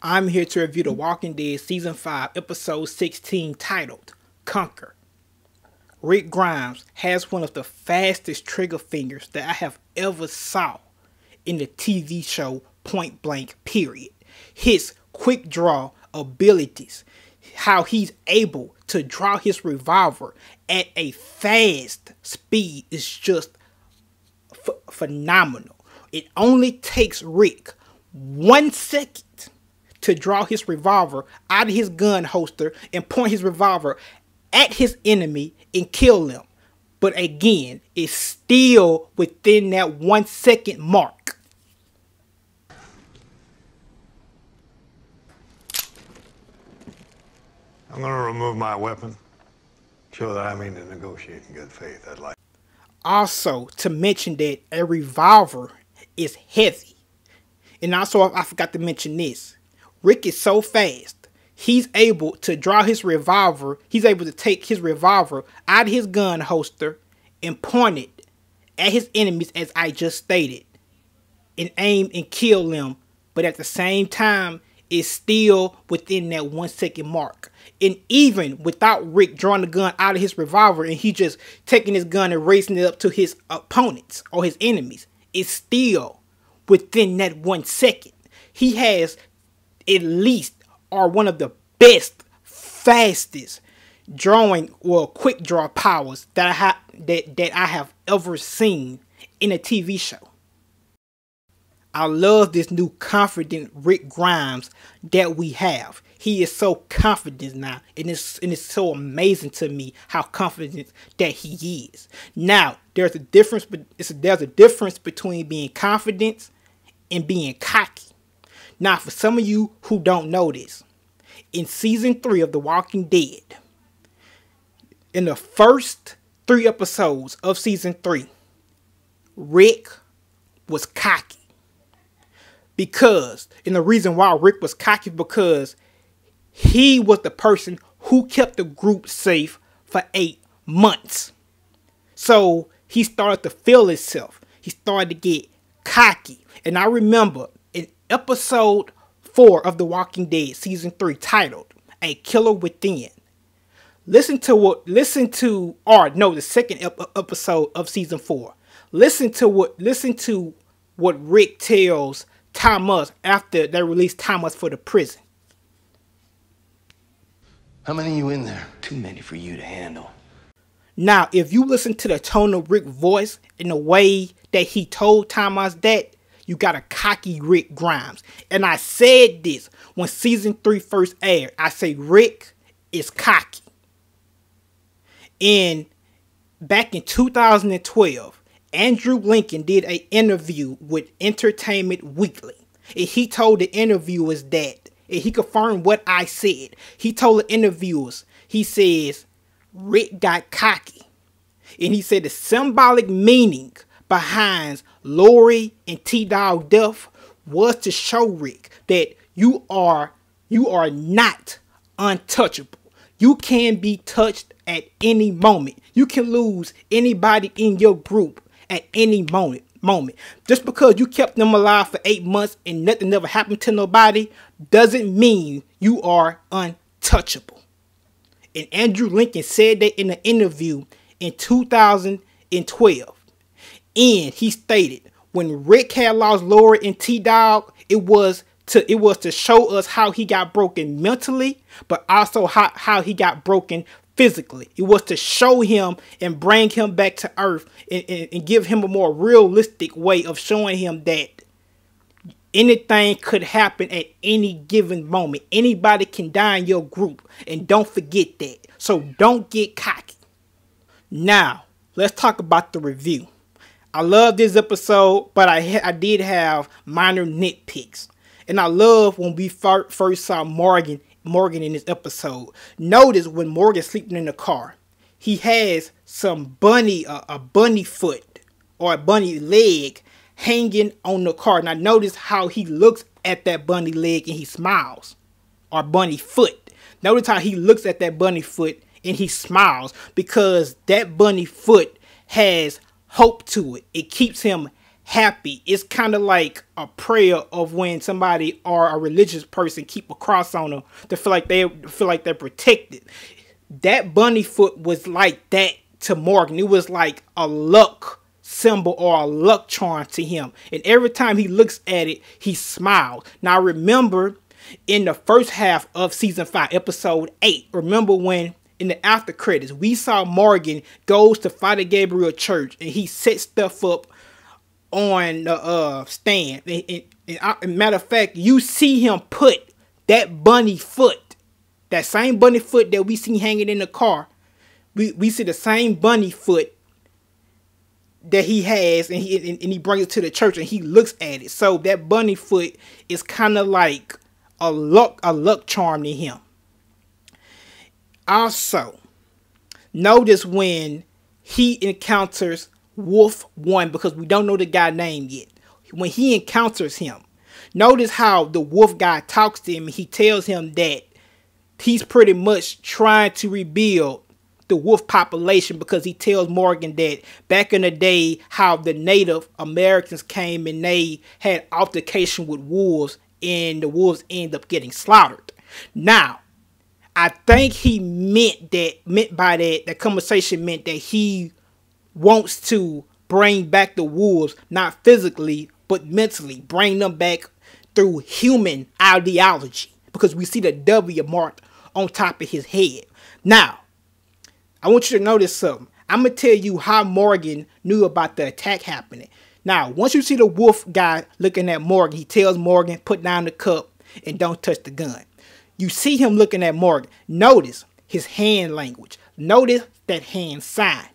I'm here to review The Walking Dead Season 5, Episode 16, titled Conquer. Rick Grimes has one of the fastest trigger fingers that I have ever saw in the TV show Point Blank, period. His quick draw abilities, how he's able to draw his revolver at a fast speed is just phenomenal. It only takes Rick 1 second to draw his revolver out of his gun holster and point his revolver at his enemy and kill them. But again, it's still within that 1 second mark. I'm going to remove my weapon. Show that I mean to negotiate in good faith. I'd like. Also, to mention that a revolver is heavy. And also, I forgot to mention this. Rick is so fast, he's able to draw his revolver. He's able to take his revolver out of his gun holster and point it at his enemies, as I just stated, and aim and kill them. But at the same time, it's still within that 1 second mark. And even without Rick drawing the gun out of his revolver and he just taking his gun and raising it up to his opponents or his enemies, it's still within that 1 second. He has at least are one of the best, fastest drawing or quick draw powers that I have ever seen in a TV show. I love this new confident Rick Grimes that we have. He is so confident now, and it's so amazing to me how confident that he is. Now, there's a difference between being confident and being cocky. Now, for some of you who don't know this, in Season 3 of The Walking Dead, in the first 3 episodes of Season 3, Rick was cocky. And the reason why Rick was cocky is because he was the person who kept the group safe for 8 months. So he started to feel himself. He started to get cocky. And I remember in episode 4 of The Walking Dead, Season 3, titled A Killer Within. The second episode of Season 4. Listen to what Rick tells Thomas after they released Thomas for the prison. How many of you in there? Too many for you to handle. Now, if you listen to the tone of Rick's voice and the way that he told Thomas that, you got a cocky Rick Grimes. And I said this when Season 3 first aired. I say Rick is cocky. And back in 2012, Andrew Lincoln did an interview with Entertainment Weekly. And he told the interviewers that, and he confirmed what I said. He told the interviewers, he says, Rick got cocky. And he said the symbolic meaning behind Lori and T-Dog death was to show Rick that you are not untouchable. You can be touched at any moment. You can lose anybody in your group at any moment. Just because you kept them alive for 8 months and nothing ever happened to nobody doesn't mean you are untouchable. And Andrew Lincoln said that in an interview in 2012. And he stated, when Rick had lost Lori and T-Dog, it was to show us how he got broken mentally, but also how he got broken physically. It was to show him and bring him back to earth and give him a more realistic way of showing him that anything could happen at any given moment. Anybody can die in your group, and don't forget that. So don't get cocky. Now, let's talk about the review. I love this episode, but I did have minor nitpicks. And I love when we first saw Morgan in this episode. Notice when Morgan's sleeping in the car, he has some a bunny foot or a bunny leg hanging on the car. Now notice how he looks at that bunny leg and he smiles, or bunny foot. Notice how he looks at that bunny foot and he smiles, because that bunny foot has hope to it. It keeps him happy. It's kind of like a prayer of when somebody or a religious person keep a cross on them to feel like they're protected. That bunny foot was like that to Morgan. It was like a luck symbol or a luck charm to him. And every time he looks at it, he smiles. Now remember, in the first half of season 5, episode 8, remember when in the after credits, we saw Morgan goes to Father Gabriel church and he sets stuff up on the stand. And matter of fact, you see him put that bunny foot, that same bunny foot that we see hanging in the car. We see the same bunny foot that he has, and he brings it to the church and he looks at it. So that bunny foot is kind of like a luck charm to him. Also, notice when he encounters Wolf 1, because we don't know the guy's name yet. When he encounters him, notice how the wolf guy talks to him and he tells him that he's pretty much trying to rebuild the wolf population, because he tells Morgan that back in the day how the Native Americans came and they had altercation with wolves and the wolves end up getting slaughtered. Now, I think he meant by that conversation meant that he wants to bring back the wolves, not physically, but mentally, bring them back through human ideology, because we see the W marked on top of his head. Now, I want you to notice something. I'm going to tell you how Morgan knew about the attack happening. Now, once you see the wolf guy looking at Morgan, he tells Morgan, put down the cup and don't touch the gun. You see him looking at Morgan. Notice his hand language. Notice that hand sign.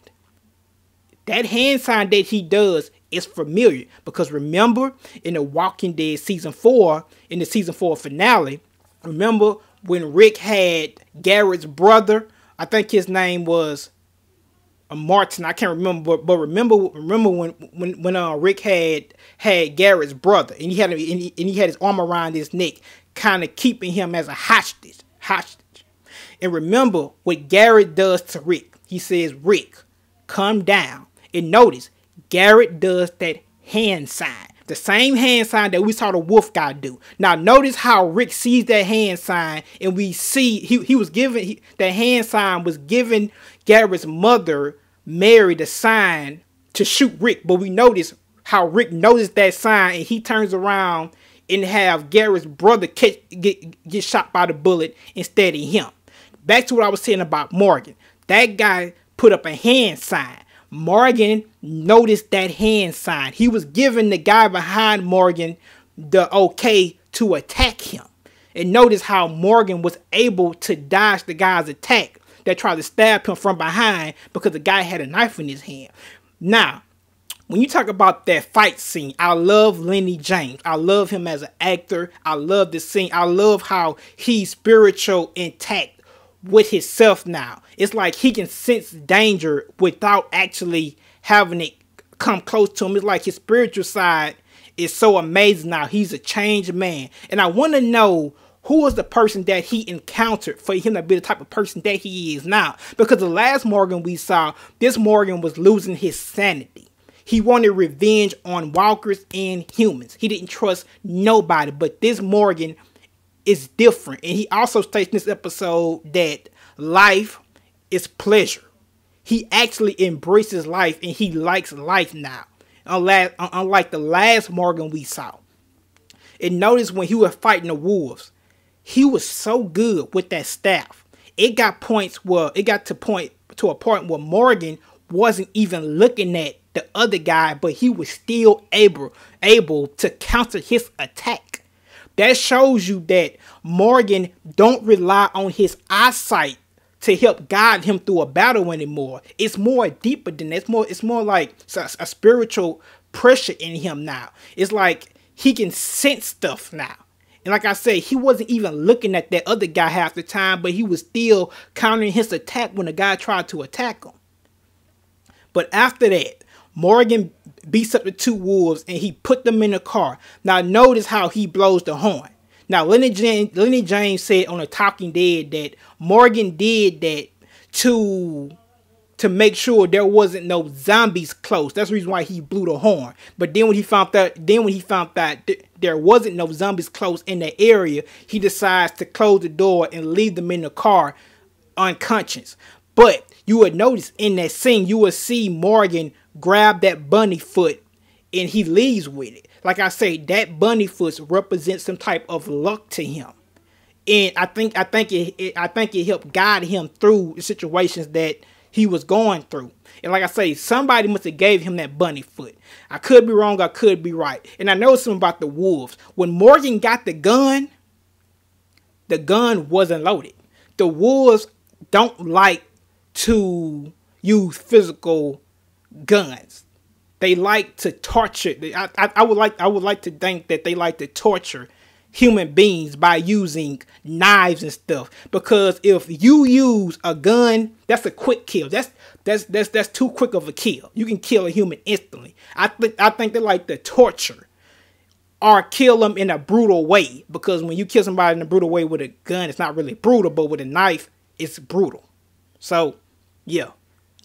That hand sign that he does is familiar, because remember in the Walking Dead season 4, in the season 4 finale, remember when Rick had Garrett's brother, I think his name was Martin, I can't remember, but remember when Rick had Garrett's brother, and he had his arm around his neck, kind of keeping him as a hostage. And remember what Garrett does to Rick. He says, Rick, come down. And notice, Garrett does that hand sign. The same hand sign that we saw the wolf guy do. Now notice how Rick sees that hand sign, and we see that hand sign was giving Garrett's mother, Mary, the sign to shoot Rick. But we notice how Rick noticed that sign and he turns around and have Garrett's brother get shot by the bullet instead of him. Back to what I was saying about Morgan. That guy put up a hand sign. Morgan noticed that hand sign. He was giving the guy behind Morgan the okay to attack him. And notice how Morgan was able to dodge the guy's attack that tried to stab him from behind, because the guy had a knife in his hand. Now, when you talk about that fight scene, I love Lenny James. I love him as an actor. I love this scene. I love how he's spiritual intact with himself now. It's like he can sense danger without actually having it come close to him. It's like his spiritual side is so amazing now. He's a changed man. And I want to know who was the person that he encountered for him to be the type of person that he is now. Because the last Morgan we saw, this Morgan was losing his sanity. He wanted revenge on walkers and humans. He didn't trust nobody. But this Morgan is different. And he also states in this episode that life is pleasure. He actually embraces life and he likes life now. Unlike the last Morgan we saw. And notice when he was fighting the wolves, he was so good with that staff. It got to a point where Morgan wasn't even looking at the other guy, but he was still able to counter his attack. That shows you that Morgan don't rely on his eyesight to help guide him through a battle anymore. It's more deeper than that. It's more like a spiritual pressure in him now. It's like he can sense stuff now. And like I said, he wasn't even looking at that other guy half the time, but he was still countering his attack when the guy tried to attack him. But after that, Morgan beats up the two wolves and he put them in the car. Now notice how he blows the horn. Now Lenny James said on The Talking Dead that Morgan did that to to make sure there wasn't no zombies close. That's the reason why he blew the horn. But then when he found that, there wasn't no zombies close in the area, he decides to close the door and leave them in the car unconscious. But you would notice in that scene, you would see Morgan grab that bunny foot and he leaves with it. Like I say, that bunny foot represents some type of luck to him. And I think it helped guide him through the situations that he was going through. And like I say, somebody must have gave him that bunny foot. I could be wrong, I could be right. And I know something about the wolves. When Morgan got the gun wasn't loaded. The wolves don't like to use physical guns. They like to torture. I would like to think that they like to torture human beings by using knives and stuff. Because if you use a gun, that's a quick kill. That's too quick of a kill. You can kill a human instantly. I think they like to torture or kill them in a brutal way. Because when you kill somebody in a brutal way with a gun, it's not really brutal, but with a knife, it's brutal. So, yeah.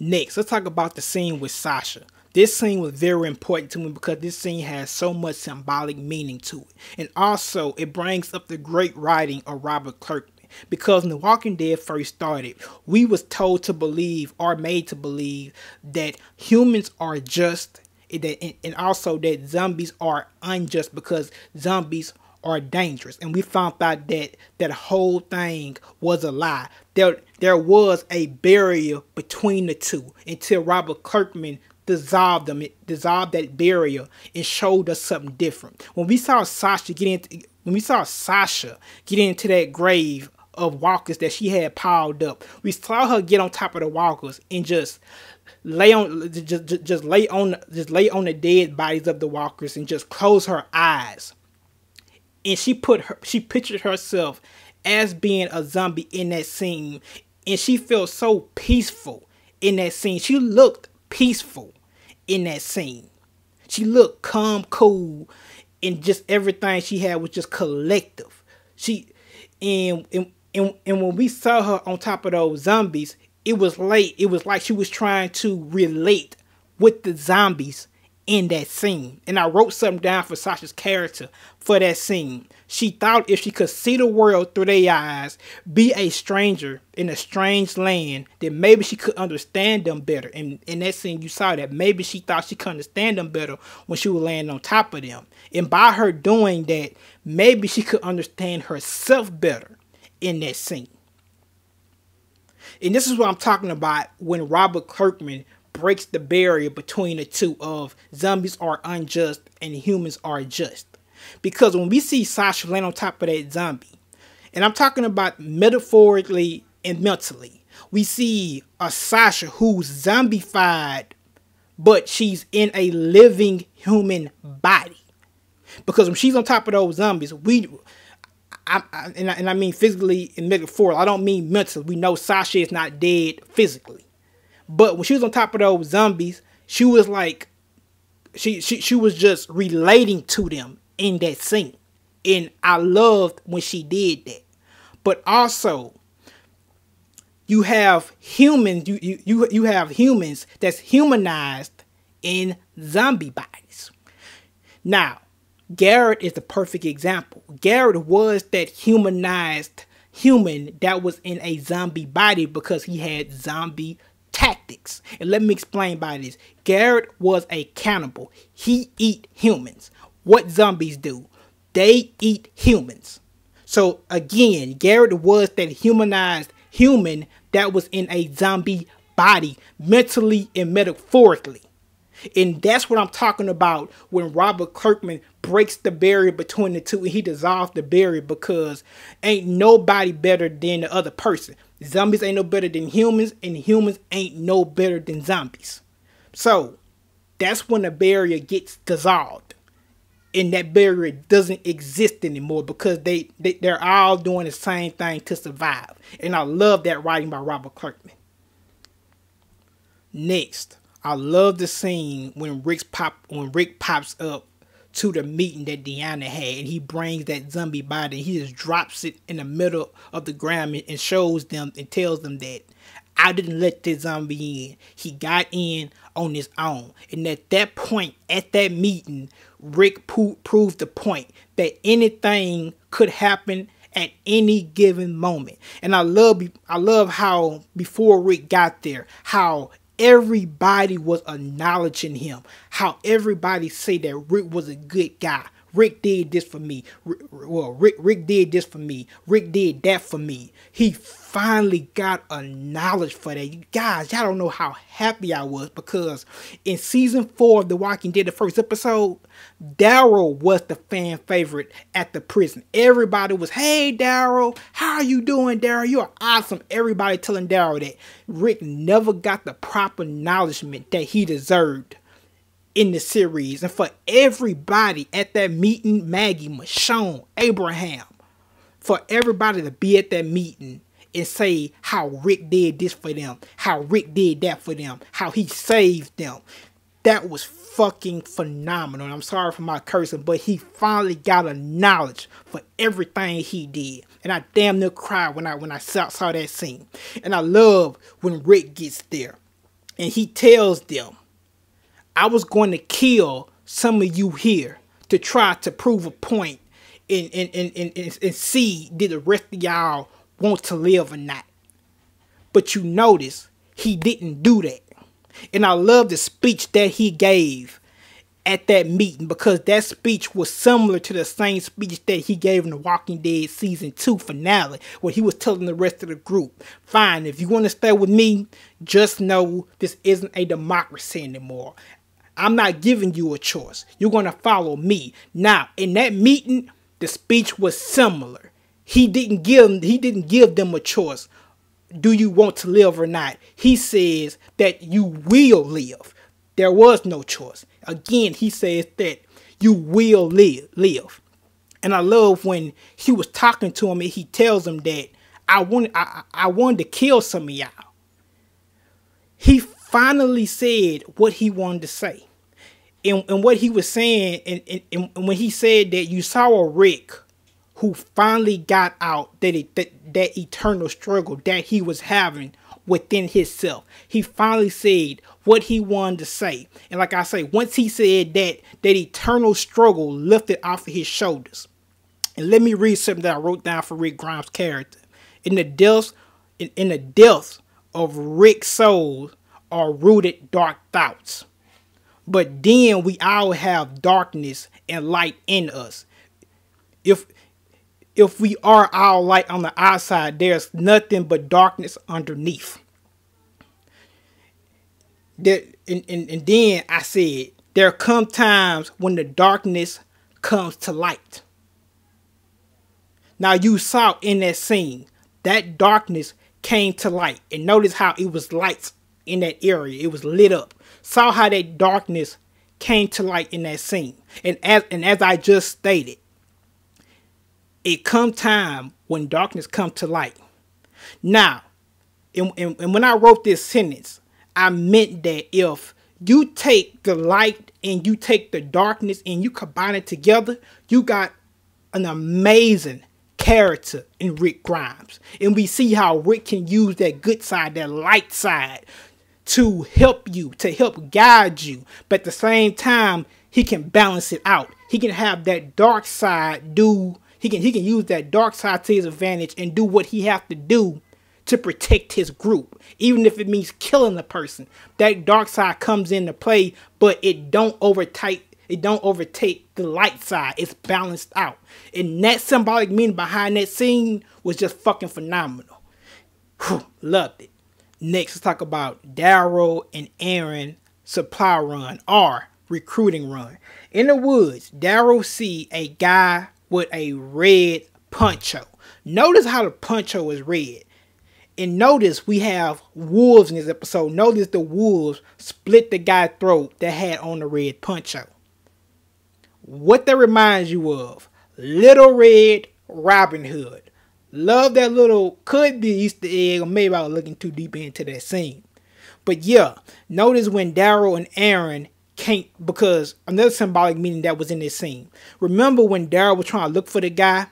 Next, let's talk about the scene with Sasha. This scene was very important to me because this scene has so much symbolic meaning to it. And also, it brings up the great writing of Robert Kirkman. Because when The Walking Dead first started, we was told to believe, or made to believe, that humans are just, and also that zombies are unjust because zombies are dangerous. And we found out that that whole thing was a lie. There was a barrier between the two until Robert Kirkman dissolved that barrier and showed us something different. When we saw Sasha get into that grave of walkers that she had piled up, we saw her get on top of the walkers and just lay on the dead bodies of the walkers and just close her eyes. And she pictured herself as being a zombie in that scene, and she felt so peaceful in that scene. She looked peaceful in that scene. She looked calm, cool, and just everything she had was just collective. And when we saw her on top of those zombies, it was like she was trying to relate with the zombies in that scene. And I wrote something down for Sasha's character for that scene. She thought if she could see the world through their eyes, be a stranger in a strange land, then maybe she could understand them better. And in that scene, you saw that maybe she thought she could understand them better when she was laying on top of them. And by her doing that, maybe she could understand herself better in that scene. And this is what I'm talking about when Robert Kirkman breaks the barrier between the two of zombies are unjust and humans are just. Because when we see Sasha laying on top of that zombie, and I'm talking about metaphorically and mentally, we see a Sasha who's zombified, but she's in a living human body. Because when she's on top of those zombies, I mean physically and metaphorically, I don't mean mentally. We know Sasha is not dead physically. But when she was on top of those zombies, she was like, she was just relating to them in that scene. And I loved when she did that. But also, you have humans, you have humans that's humanized in zombie bodies. Now, Garrett is the perfect example. Garrett was that humanized human that was in a zombie body because he had zombie tactics. And let me explain by this. Garrett was a cannibal. He eat humans. What zombies do? They eat humans. So again, Garrett was that humanized human that was in a zombie body, mentally and metaphorically. And that's what I'm talking about when Robert Kirkman breaks the barrier between the two and he dissolves the barrier, because ain't nobody better than the other person. Zombies ain't no better than humans, and humans ain't no better than zombies. So that's when the barrier gets dissolved. And that barrier doesn't exist anymore because they're all doing the same thing to survive. And I love that writing by Robert Kirkman. Next, I love the scene when Rick pops up to the meeting that Deanna had, and he brings that zombie body and he just drops it in the middle of the ground and shows them and tells them that I didn't let this zombie in. He got in on his own. And at that point, at that meeting, Rick proved the point that anything could happen at any given moment. And I love how before Rick got there, how everybody was acknowledging him, how everybody say that Rick was a good guy. Rick did this for me. Rick did this for me. Rick did that for me. He finally got acknowledged for that. You guys, y'all don't know how happy I was, because in season 4 of The Walking Dead, the first episode, Daryl was the fan favorite at the prison. Everybody was, hey Daryl, how are you doing, Daryl? You're awesome. Everybody telling Daryl that. Rick never got the proper acknowledgement that he deserved in the series. And for everybody at that meeting, Maggie, Michonne, Abraham, for everybody to be at that meeting and say how Rick did this for them, how Rick did that for them, how he saved them, that was fucking phenomenal. And I'm sorry for my cursing, but he finally got acknowledged for everything he did. And I damn near cried when I saw that scene. And I love when Rick gets there and he tells them, I was going to kill some of you here to try to prove a point and see did the rest of y'all want to live or not. But you notice he didn't do that. And I love the speech that he gave at that meeting, because that speech was similar to the same speech that he gave in The Walking Dead season 2 finale, where he was telling the rest of the group, fine, if you want to stay with me, just know this isn't a democracy anymore. I'm not giving you a choice. You're going to follow me. Now, in that meeting, the speech was similar. He didn't give them a choice. Do you want to live or not? He says that you will live. There was no choice. Again, he says that you will live. And I love when he was talking to him and he tells him that I wanted to kill some of y'all. He finally said what he wanted to say. And what he was saying, and when he said that you saw a Rick who finally got out that eternal struggle that he was having within himself. He finally said what he wanted to say. And like I say, once he said that eternal struggle lifted off of his shoulders. And let me read something that I wrote down for Rick Grimes' character. In the depths of Rick's soul are rooted dark thoughts. But then we all have darkness and light in us. If we are all light on the outside, there's nothing but darkness underneath. And then I said, there come times when the darkness comes to light. Now you saw in that scene, that darkness came to light. And notice how it was lights in that area. It was lit up. Saw how that darkness came to light in that scene. And as I just stated, it come time when darkness come to light. Now, and when I wrote this sentence, I meant that if you take the light and you take the darkness and you combine it together, you got an amazing character in Rick Grimes. And we see how Rick can use that good side, that light side, to help you, to help guide you. But at the same time, he can balance it out. He can have that dark side He can use that dark side to his advantage and do what he have to do to protect his group. Even if it means killing a person. That dark side comes into play, but it don't overtake the light side. It's balanced out. And that symbolic meaning behind that scene was just fucking phenomenal. Whew, loved it. Next, let's talk about Darrell and Aaron supply run or recruiting run. In the woods, Darrell see a guy with a red poncho. Notice how the poncho is red. And notice we have wolves in this episode. Notice the wolves split the guy's throat that had on the red poncho. What that reminds you of? Little Red Robin Hood. Love that little, could be Easter egg, or maybe I was looking too deep into that scene. But yeah, notice when Darrell and Aaron can't, because another symbolic meaning that was in this scene. Remember when Daryl was trying to look for the guy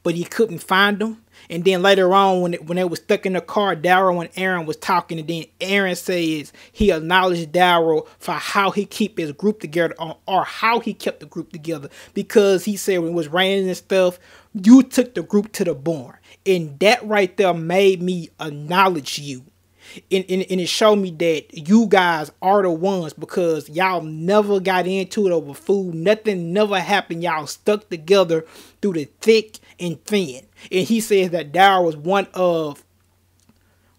but he couldn't find them. And then later on, when they was stuck in the car, Darrell and Aaron was talking, and then Aaron says he acknowledged Darrell for how he keep his group together, or how he kept the group together, because he said when it was raining and stuff, you took the group to the barn, and that right there made me acknowledge you. And it showed me that you guys are the ones, because y'all never got into it over food. Nothing never happened. Y'all stuck together through the thick and thin. And he says that Darrell was one of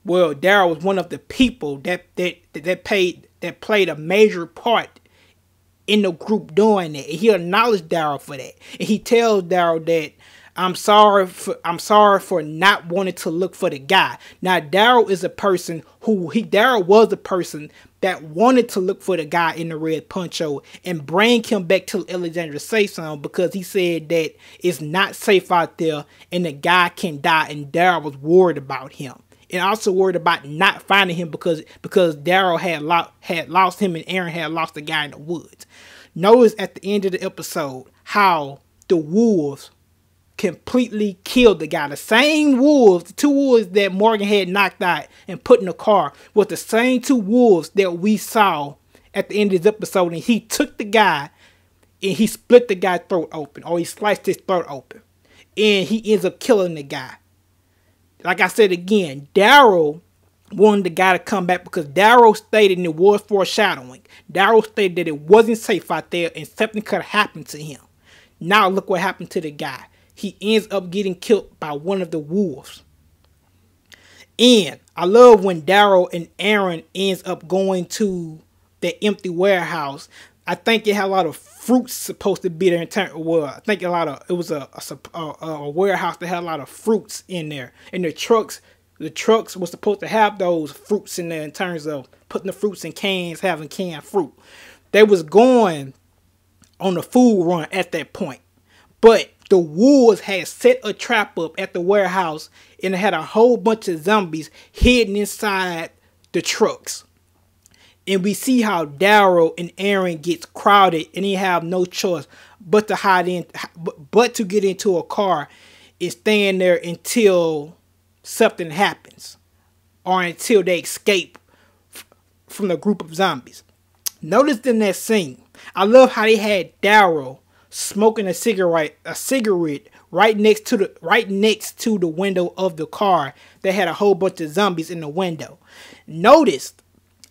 the people that played a major part in the group doing that. And he acknowledged Darrell for that. And he tells Darrell that I'm sorry for not wanting to look for the guy. Now Darrell is a person Darrell was a person that wanted to look for the guy in the red poncho and bring him back to Alexandria safe zone, because he said that it's not safe out there and the guy can die, and Darrell was worried about him. And also worried about not finding him because Darrell had lost him, and Aaron had lost the guy in the woods. Notice at the end of the episode how the wolves completely killed the guy. The same wolves, the two wolves that Morgan had knocked out and put in the car, was the same two wolves that we saw at the end of this episode. And he took the guy and he split the guy's throat open, or he sliced his throat open, and he ends up killing the guy. Like I said again, Darrell wanted the guy to come back because Darrell stated, and it was foreshadowing, Darrell stated that it wasn't safe out there and something could have happened to him. Now look what happened to the guy. He ends up getting killed by one of the wolves. And I love when Darrell and Aaron ends up going to the empty warehouse. I think it had a lot of fruits supposed to be there in turn. Well, I think it was a warehouse that had a lot of fruits in there. And the trucks were supposed to have those fruits in there in terms of putting the fruits in cans, having canned fruit. They was going on a food run at that point. But the wolves had set a trap up at the warehouse, and it had a whole bunch of zombies hidden inside the trucks. And we see how Darrell and Aaron gets crowded, and they have no choice but to to get into a car and stand there until something happens, or until they escape from the group of zombies. Notice in that scene, I love how they had Darrell smoking a cigarette right next to the window of the car that had a whole bunch of zombies in the window. Notice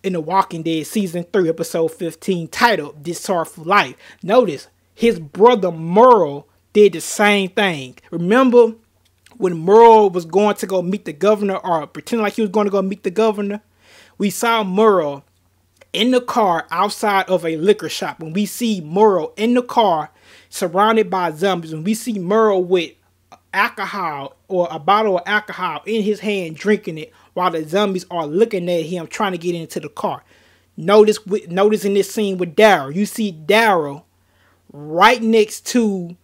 in The Walking Dead season 3 episode 15 titled This Sorrowful Life, notice his brother Merle did the same thing. Remember when Merle was going to go meet the governor, or pretend like he was going to go meet the governor? We saw Merle in the car outside of a liquor shop. When we see Merle in the car surrounded by zombies, and we see Merle with alcohol, or a bottle of alcohol in his hand, drinking it, while the zombies are looking at him trying to get into the car. Notice in this scene with Darrell, you see Darrell right next to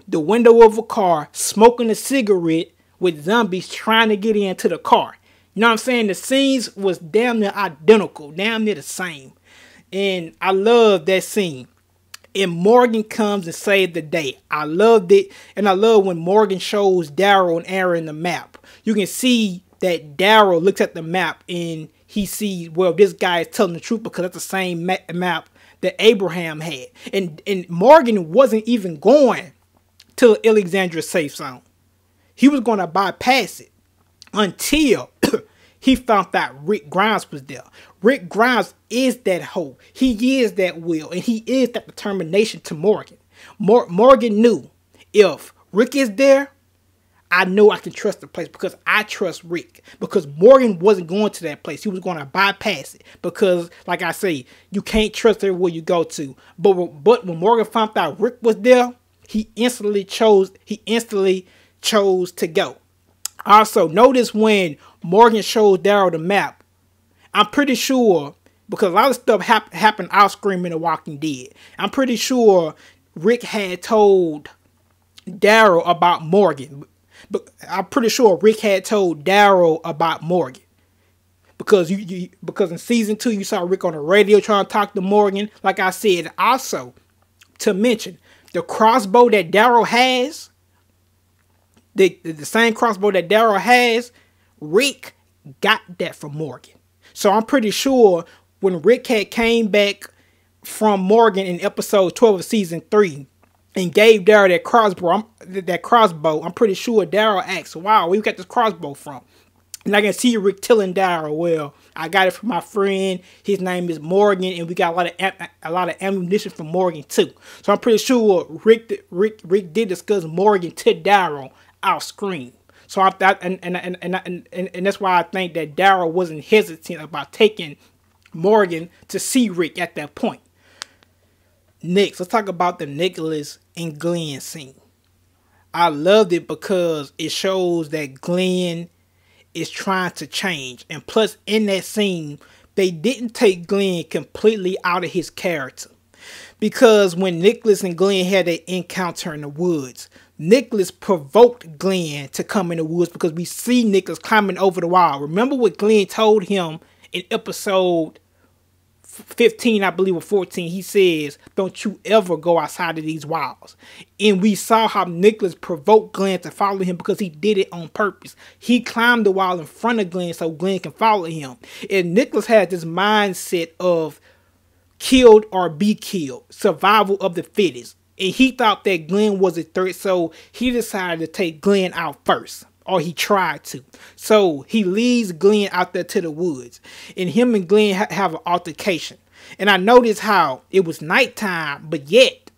the window of a car smoking a cigarette with zombies trying to get into the car. You know what I'm saying? The scenes was damn near identical, damn near the same. And I love that scene. And Morgan comes and saves the day. I loved it. And I love when Morgan shows Darrell and Aaron the map. You can see that Darrell looks at the map and he sees, well, this guy is telling the truth, because that's the same map that Abraham had. And Morgan wasn't even going to Alexandria safe zone. He was going to bypass it until he found out Rick Grimes was there. Rick Grimes is that hope. He is that will. And he is that determination to Morgan. Morgan knew, if Rick is there, I know I can trust the place, because I trust Rick. Because Morgan wasn't going to that place. He was going to bypass it. Because, like I say, you can't trust everywhere you go to. But when Morgan found out Rick was there, he instantly chose to go. Also, notice when Morgan shows Darrell the map, I'm pretty sure, because a lot of stuff happened off screen in The Walking Dead, I'm pretty sure Rick had told Darrell about Morgan. But I'm pretty sure Rick had told Darrell about Morgan. Because because in season 2 you saw Rick on the radio trying to talk to Morgan. Like I said, also to mention, the crossbow that Darrell has, the same crossbow that Daryl has, Rick got that from Morgan. So I'm pretty sure when Rick had came back from Morgan in episode 12 of season 3 and gave Daryl that crossbow, I'm pretty sure Daryl asked, wow, where you got this crossbow from? And I can see Rick telling Daryl, well, I got it from my friend. His name is Morgan, and we got a lot of ammunition from Morgan too. So I'm pretty sure Rick did discuss Morgan to Daryl off screen. So and that's why I think that Daryl wasn't hesitant about taking Morgan to see Rick at that point. Next, let's talk about the Nicholas and Glenn scene. I loved it because it shows that Glenn is trying to change. And plus, in that scene, they didn't take Glenn completely out of his character. Because when Nicholas and Glenn had an encounter in the woods, Nicholas provoked Glenn to come in the woods because we see Nicholas climbing over the wall. Remember what Glenn told him in episode 15, I believe, or 14, he says, don't you ever go outside of these walls. And we saw how Nicholas provoked Glenn to follow him because he did it on purpose. He climbed the wall in front of Glenn so Glenn can follow him. And Nicholas had this mindset of killed or be killed, survival of the fittest. And he thought that Glenn was a threat, so he decided to take Glenn out first. Or he tried to. So he leads Glenn out there to the woods. And him and Glenn have an altercation. And I noticed how it was nighttime, but yet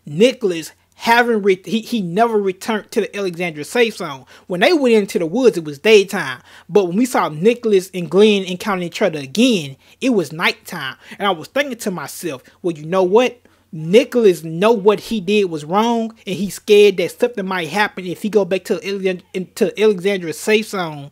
Nicholas he never returned to the Alexandria safe zone. When they went into the woods, it was daytime. But when we saw Nicholas and Glenn encountering each other again, it was nighttime. And I was thinking to myself, well, you know what? Nicholas know what he did was wrong, and he's scared that something might happen if he go back to Alexandria safe zone,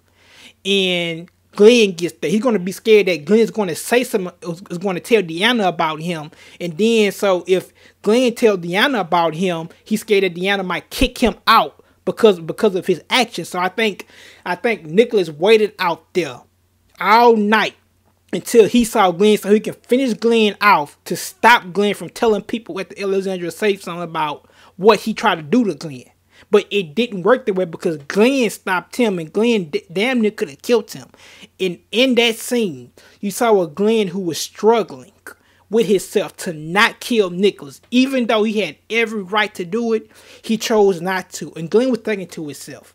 and Glenn gets there. He's going to be scared that Glenn's going to say something, is going to tell Deanna about him, and then so if Glenn tells Deanna about him, he's scared that Deanna might kick him out because of his actions. So I think Nicholas waited out there all night until he saw Glenn so he can finish Glenn off to stop Glenn from telling people at the Alexandria safe zone about what he tried to do to Glenn. But it didn't work that way because Glenn stopped him, and Glenn damn near could have killed him. And in that scene, you saw a Glenn who was struggling with himself to not kill Nicholas. Even though he had every right to do it, he chose not to. And Glenn was thinking to himself,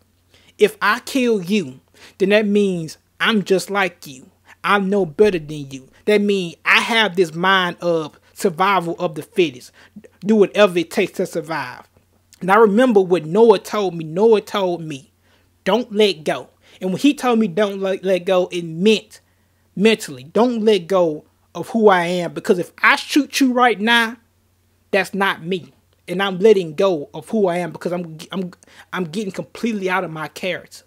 if I kill you, then that means I'm just like you. I'm no better than you. That means I have this mind of survival of the fittest. Do whatever it takes to survive. And I remember what Noah told me. Noah told me, don't let go. And when he told me don't let go, it meant mentally, don't let go of who I am. Because if I shoot you right now, that's not me. And I'm letting go of who I am because I'm getting completely out of my character.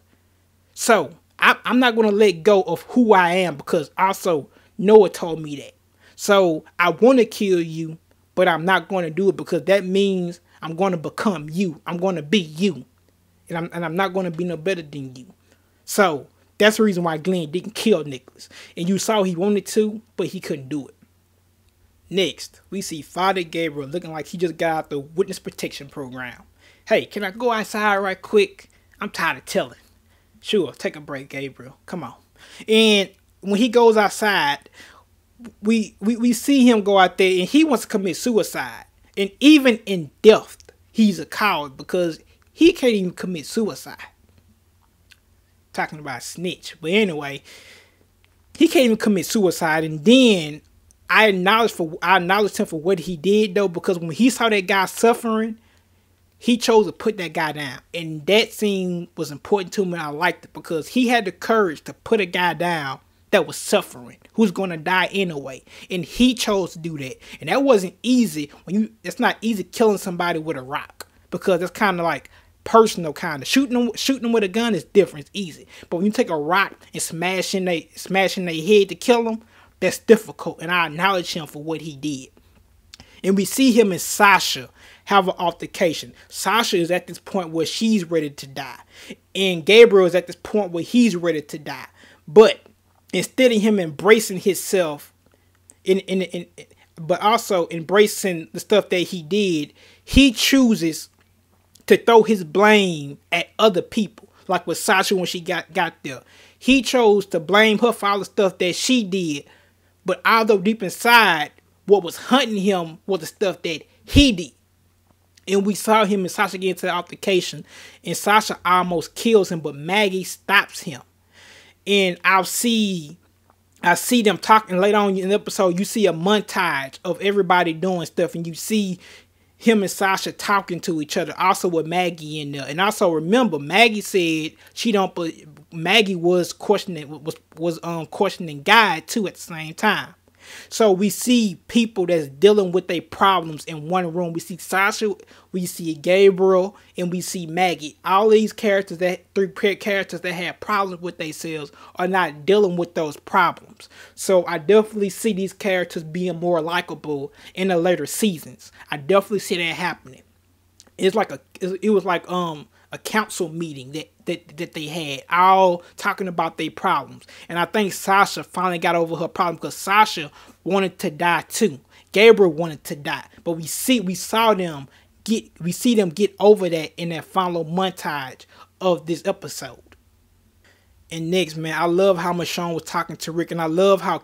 So I'm not going to let go of who I am because also Noah told me that. So I want to kill you, but I'm not going to do it because that means I'm going to become you. I'm going to be you. And I'm not going to be no better than you. So that's the reason why Glenn didn't kill Nicholas. And you saw he wanted to, but he couldn't do it. Next, we see Father Gabriel looking like he just got out the witness protection program. Hey, can I go outside right quick? I'm tired of telling. Sure, take a break, Gabriel. Come on. And when he goes outside, we see him go out there and he wants to commit suicide. And even in death, he's a coward because he can't even commit suicide. Talking about snitch. But anyway, he can't even commit suicide. And then I acknowledged him for what he did though, because when he saw that guy suffering, he chose to put that guy down. And that scene was important to me. And I liked it because he had the courage to put a guy down that was suffering, who's going to die anyway. And he chose to do that. And that wasn't easy. It's not easy killing somebody with a rock because it's kind of like personal kind of. Shooting them with a gun is different. It's easy. But when you take a rock and smashing their head to kill them, that's difficult. And I acknowledge him for what he did. And we see him and Sasha have an altercation. Sasha is at this point where she's ready to die. And Gabriel is at this point where he's ready to die. But instead of him embracing himself, but also embracing the stuff that he did, he chooses to throw his blame at other people. Like with Sasha when she got there. He chose to blame her for all the stuff that she did. But although deep inside, what was hunting him was the stuff that he did. And we saw him and Sasha get into the altercation. And Sasha almost kills him, but Maggie stops him. And I see them talking later on in the episode. You see a montage of everybody doing stuff. And you see him and Sasha talking to each other, also with Maggie in there. And also remember, Maggie said Maggie was questioning God too at the same time. So we see people that's dealing with their problems in one room. We see Sasha, we see Gabriel, and we see Maggie. All these characters, three characters that have problems with themselves, are not dealing with those problems. So I definitely see these characters being more likable in the later seasons. I definitely see that happening. It was like a council meeting that they had, all talking about their problems. And I think Sasha finally got over her problem because Sasha wanted to die too. Gabriel wanted to die, but we see them get over that in that final montage of this episode. And next, man, I love how Michonne was talking to Rick, and I love how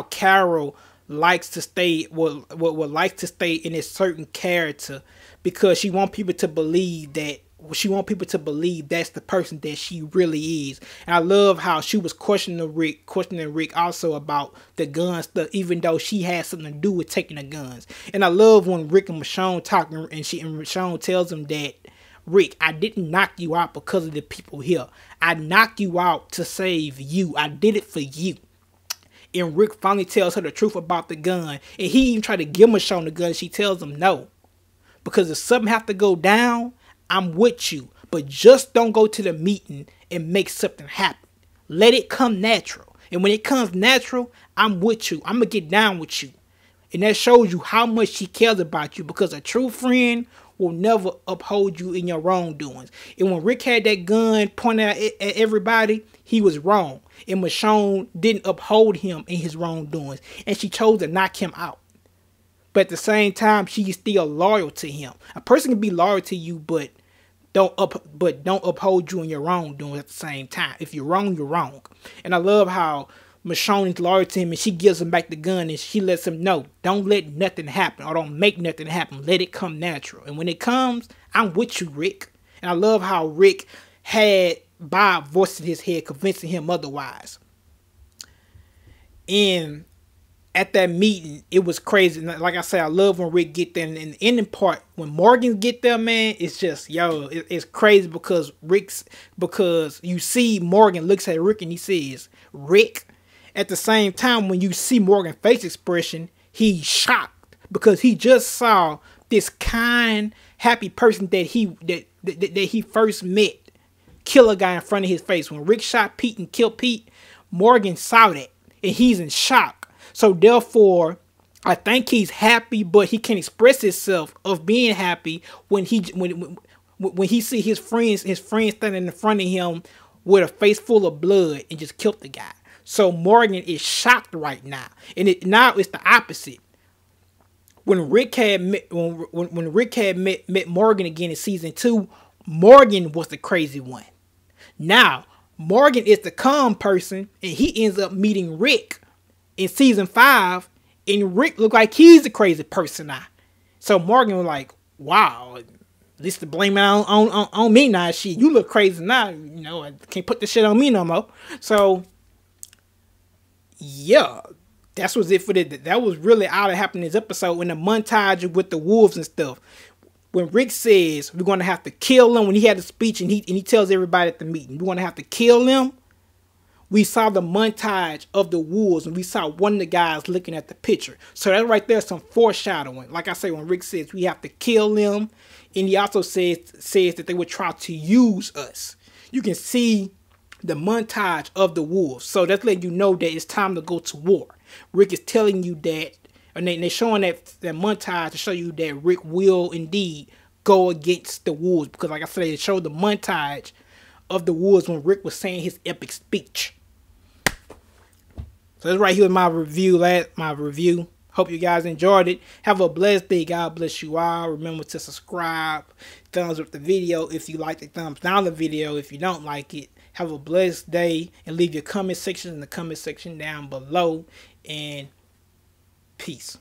Carol likes to stay likes to stay in a certain character because she wants people to believe that's the person that she really is. And I love how she was questioning Rick also about the gun stuff, even though she had something to do with taking the guns. And I love when Rick and Michonne talking, and Michonne tells him that, Rick, I didn't knock you out because of the people here. I knocked you out to save you. I did it for you. And Rick finally tells her the truth about the gun. And he even tried to give Michonne the gun. She tells him no. Because if something have to go down, I'm with you. But just don't go to the meeting and make something happen. Let it come natural. And when it comes natural, I'm with you. I'm going to get down with you. And that shows you how much she cares about you. Because a true friend will never uphold you in your wrongdoings. And when Rick had that gun pointed at everybody, he was wrong. And Michonne didn't uphold him in his wrongdoings. And she chose to knock him out. But at the same time, she is still loyal to him. A person can be loyal to you, but don't uphold you in your wrongdoings at the same time. If you're wrong, you're wrong. And I love how Michonne is loyal to him, and she gives him back the gun, and she lets him know, don't let nothing happen, or don't make nothing happen. Let it come natural. And when it comes, I'm with you, Rick. And I love how Rick had Bob voice in his head, convincing him otherwise. And at that meeting, it was crazy. Like I said, I love when Rick get there. And in the ending part, when Morgan get there, man, it's just, it's crazy because you see Morgan looks at Rick and he says, Rick. At the same time, when you see Morgan's face expression, he's shocked because he just saw this kind, happy person that he first met kill a guy in front of his face. When Rick shot Pete and killed Pete, Morgan saw that and he's in shock. So therefore, I think he's happy, but he can't express himself of being happy when he see his friends standing in front of him with a face full of blood and just killed the guy. So Morgan is shocked right now, and now it's the opposite. When Rick had met Morgan again in season 2, Morgan was the crazy one. Now Morgan is the calm person, and he ends up meeting Rick in season 5, and Rick looked like he's the crazy person now. So Morgan was like, "Wow, at least to blame it on me now. Shit, you look crazy now. I can't put this shit on me no more." So. Yeah, that was it for that was really all that happened in this episode. In the montage with the wolves and stuff, when Rick says we're going to have to kill them, when he had a speech and he tells everybody at the meeting we're going to have to kill them, we saw the montage of the wolves and we saw one of the guys looking at the picture. So that right there is some foreshadowing. Like I say, when Rick says we have to kill them, and he also says that they would try to use us. You can see the montage of the wolves. So that's letting you know that it's time to go to war. Rick is telling you that, and they're showing that montage to show you that Rick will indeed go against the wolves. Because like I said, it showed the montage of the wolves when Rick was saying his epic speech. So that's right here with my review. Hope you guys enjoyed it. Have a blessed day. God bless you all. Remember to subscribe. Thumbs up the video if you like it. Thumbs down the video if you don't like it. Have a blessed day. And leave your comment section in the comment section down below. And peace.